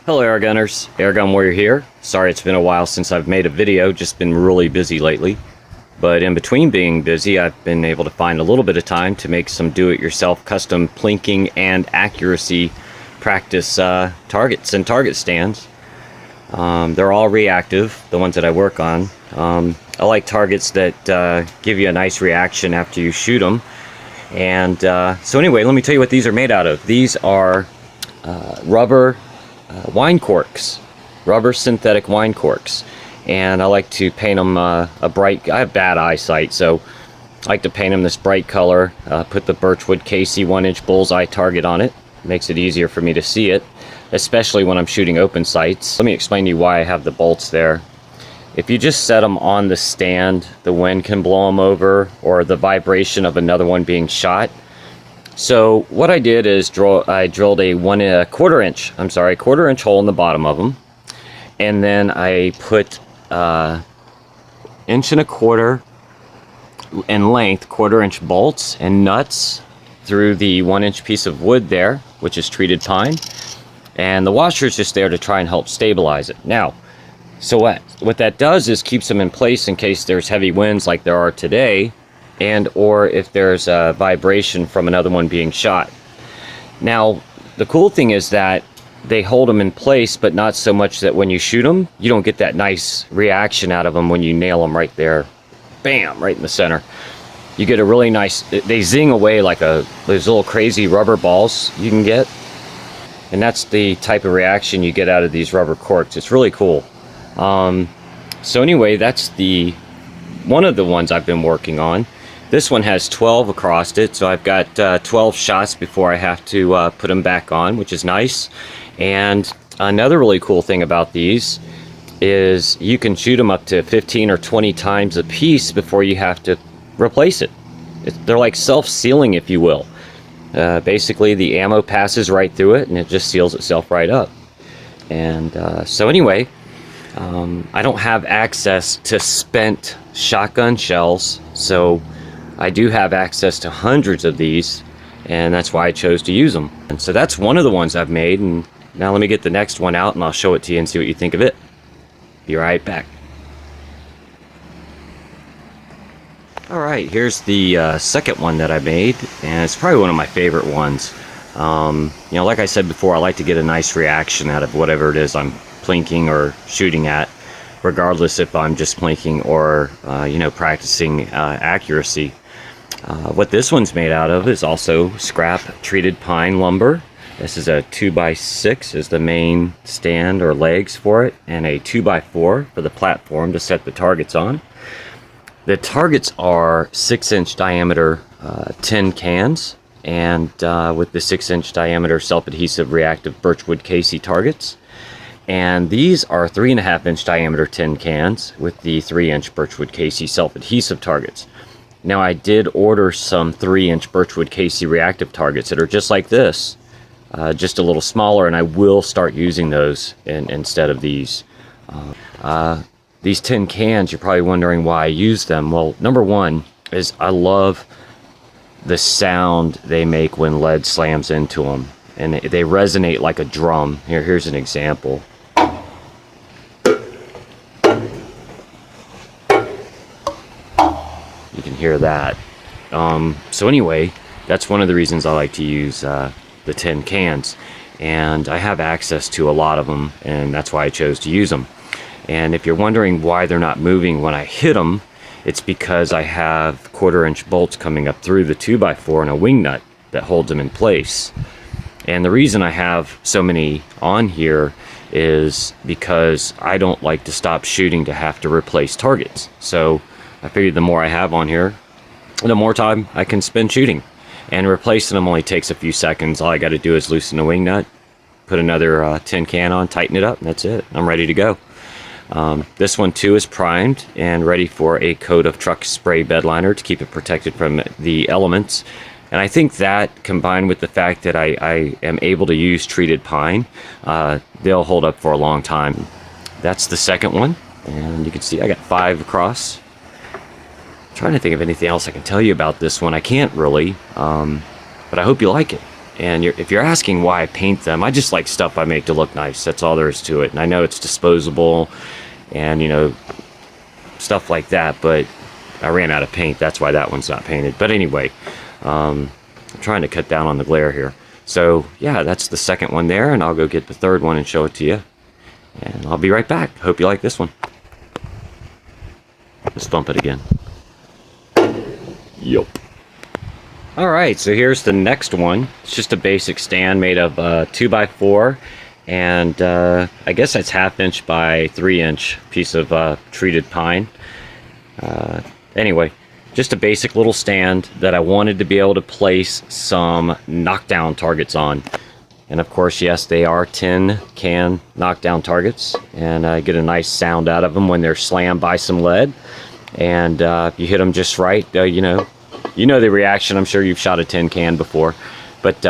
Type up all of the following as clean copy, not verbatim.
Hello Air Gunners, Airgun Warrior here. Sorry it's been a while since I've made a video, just been really busy lately. But in between being busy, I've been able to find a little bit of time to make some do-it-yourself custom plinking and accuracy practice targets and target stands. They're all reactive, the ones that I work on. I like targets that give you a nice reaction after you shoot them. And so anyway, let me tell you what these are made out of. These are rubber wine corks, rubber synthetic wine corks, and I like to paint them a bright. I have bad eyesight, so I like to paint them this bright color. Put the Birchwood Casey 1-inch bullseye target on it. Makes it easier for me to see it, especially when I'm shooting open sights. Let me explain to you why I have the bolts there. If you just set them on the stand, the wind can blow them over, or the vibration of another one being shot. So what I did is I drilled a quarter inch hole in the bottom of them, and then I put 1.25 inch in length quarter-inch bolts and nuts through the 1-inch piece of wood there, which is treated pine, and the washer is just there to try and help stabilize it. Now, so what that does is keeps them in place in case there's heavy winds like there are today, and or if there's a vibration from another one being shot. Now, the cool thing is that they hold them in place, but not so much that when you shoot them, you don't get that nice reaction out of them when you nail them right there, bam, right in the center. You get a really nice, they zing away like those little crazy rubber balls you can get. And that's the type of reaction you get out of these rubber corks. It's really cool. So anyway, that's one of the ones I've been working on. This one has 12 across it, so I've got 12 shots before I have to put them back on, which is nice. And another really cool thing about these is you can shoot them up to 15 or 20 times a piece before you have to replace it. They're like self-sealing, if you will. Basically, the ammo passes right through it, and it just seals itself right up. And so anyway, I don't have access to spent shotgun shells, so I do have access to hundreds of these, and that's why I chose to use them. And so that's one of the ones I've made, and now let me get the next one out and I'll show it to you and see what you think of it. Be right back. Alright, here's the second one that I made, and it's probably one of my favorite ones. You know, like I said before, I like to get a nice reaction out of whatever it is I'm plinking or shooting at, regardless if I'm just plinking or you know, practicing accuracy. What this one's made out of is also scrap treated pine lumber. This is a 2x6 is the main stand or legs for it, and a 2x4 for the platform to set the targets on. The targets are 6-inch diameter tin cans, and with the 6-inch diameter self-adhesive reactive Birchwood Casey targets. And these are 3.5-inch diameter tin cans with the 3-inch Birchwood Casey self-adhesive targets. Now, I did order some 3-inch Birchwood Casey reactive targets that are just like this, just a little smaller, and I will start using those instead of these. These tin cans, you're probably wondering why I use them. Well, number one is I love the sound they make when lead slams into them, and they resonate like a drum. Here's an example. You can hear that. So anyway, that's one of the reasons I like to use the tin cans, and I have access to a lot of them, and that's why I chose to use them. And if you're wondering why they're not moving when I hit them, it's because I have 1/4-inch bolts coming up through the 2x4 and a wing nut that holds them in place. And the reason I have so many on here is because I don't like to stop shooting to have to replace targets. So I figured the more I have on here, the more time I can spend shooting. And replacing them only takes a few seconds. All I got to do is loosen the wing nut, put another tin can on, tighten it up, and that's it. I'm ready to go. This one too is primed and ready for a coat of truck spray bed liner to keep it protected from the elements. And I think that, combined with the fact that I am able to use treated pine, they'll hold up for a long time. That's the second one, and you can see I got 5 across. I'm trying to think of anything else I can tell you about this one. I can't really, but I hope you like it. And if you're asking why I paint them, I just like stuff I make to look nice. That's all there is to it. And I know it's disposable and, you know, stuff like that, but I ran out of paint. That's why that one's not painted. But anyway, I'm trying to cut down on the glare here. So yeah, that's the second one there, and I'll go get the third one and show it to you. And I'll be right back. Hope you like this one. Let's thump it again. Yup. Alright, so here's the next one. It's just a basic stand made of 2x4, and I guess that's 1/2 inch by 3 inch piece of treated pine. Anyway, just a basic little stand that I wanted to be able to place some knockdown targets on. And of course, yes, they are tin can knockdown targets, and I get a nice sound out of them when they're slammed by some lead. And if you hit them just right, you know the reaction. I'm sure you've shot a tin can before. But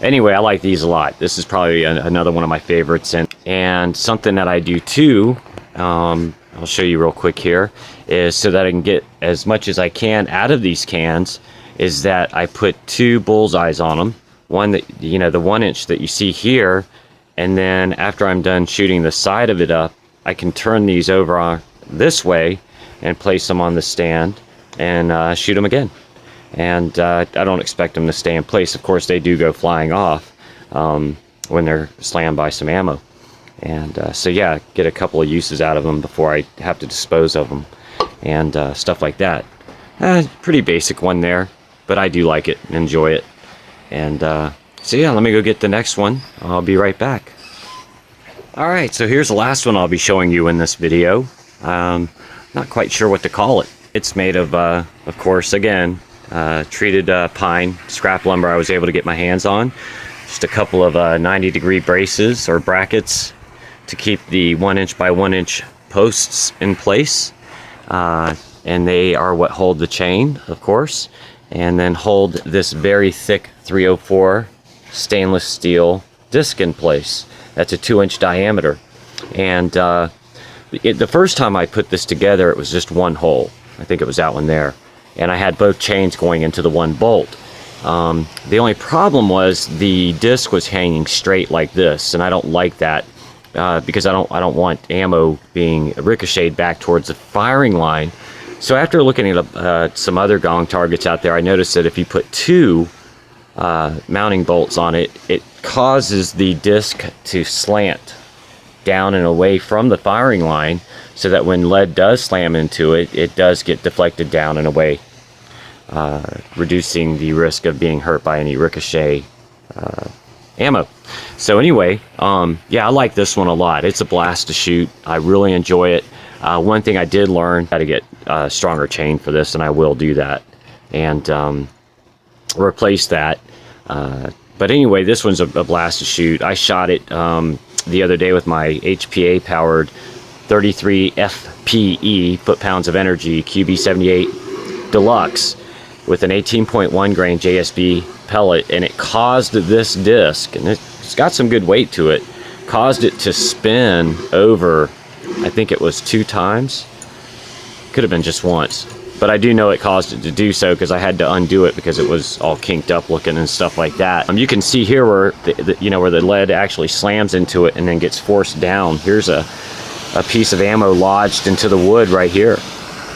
anyway, I like these a lot. This is probably another one of my favorites. And something that I do too, I'll show you real quick here, is so that I can get as much as I can out of these cans, is that I put 2 bullseyes on them. One that, you know, the 1 inch that you see here, and then after I'm done shooting the side of it up, I can turn these over on this way and place them on the stand and shoot them again. And I don't expect them to stay in place. Of course, they do go flying off when they're slammed by some ammo. And so yeah, get a couple of uses out of them before I have to dispose of them and stuff like that. Pretty basic one there, but I do like it and enjoy it. And so yeah, let me go get the next one. I'll be right back. Alright, so here's the last one I'll be showing you in this video. Not quite sure what to call it. It's made of course, again, treated pine, scrap lumber I was able to get my hands on. Just a couple of 90-degree braces or brackets to keep the 1 inch by 1 inch posts in place. And they are what hold the chain, of course, and then hold this very thick 304 stainless steel disc in place. That's a 2-inch diameter. And the first time I put this together, it was just one hole. I think it was that one there. And I had both chains going into the one bolt. The only problem was the disc was hanging straight like this, and I don't like that because I don't want ammo being ricocheted back towards the firing line. So after looking at some other gong targets out there, I noticed that if you put 2 mounting bolts on it, it causes the disc to slant down and away from the firing line, so that when lead does slam into it, it does get deflected down and away, reducing the risk of being hurt by any ricochet ammo. So anyway, yeah, I like this one a lot. It's a blast to shoot. I really enjoy it. One thing I did learn how to get a stronger chain for this, and I will do that and replace that. But anyway, this one's a blast to shoot. I shot it the other day with my HPA powered 33 FPE, foot-pounds of energy, QB78 Deluxe with an 18.1 grain JSB pellet, and it caused this disc, and it's got some good weight to it, caused it to spin over, I think it was 2 times. Could have been just once, but I do know it caused it to do so because I had to undo it because it was all kinked up looking and stuff like that. You can see here where where the lead actually slams into it and then gets forced down. Here's a piece of ammo lodged into the wood right here,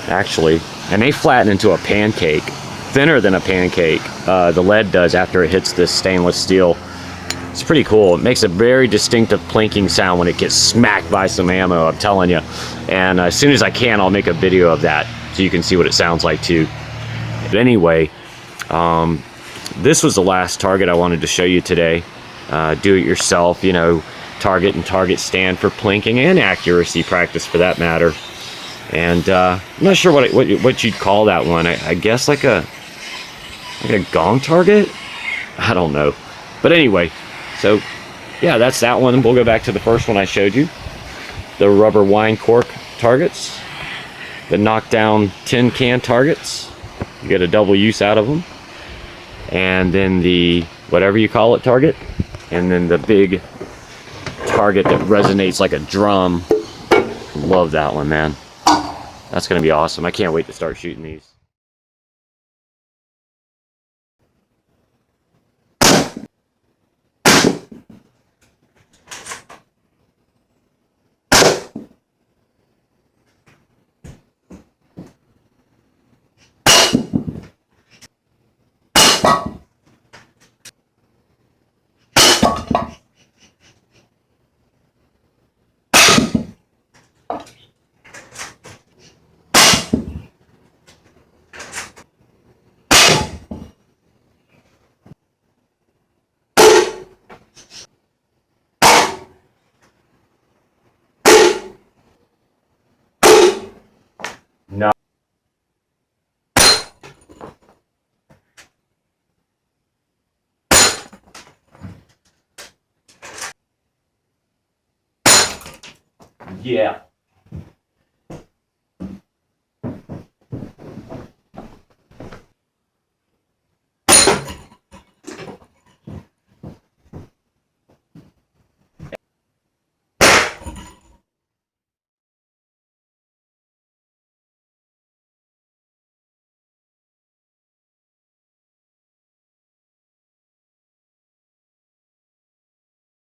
actually, and they flatten into a pancake, thinner than a pancake. The lead does after it hits this stainless steel. It's pretty cool. It makes a very distinctive plinking sound when it gets smacked by some ammo, I'm telling you. And as soon as I can, I'll make a video of that so you can see what it sounds like too. But anyway, this was the last target I wanted to show you today. Do it yourself, you know, target and target stand for plinking and accuracy practice for that matter. And I'm not sure what you'd call that one. I guess like a gong target? I don't know. But anyway, so yeah, that's that one. We'll go back to the first one I showed you. The rubber wine cork targets. The knockdown tin can targets. You get a double use out of them. And then the whatever you call it target. And then the big target that resonates like a drum. Love that one, man. That's gonna be awesome. I can't wait to start shooting these. Yeah.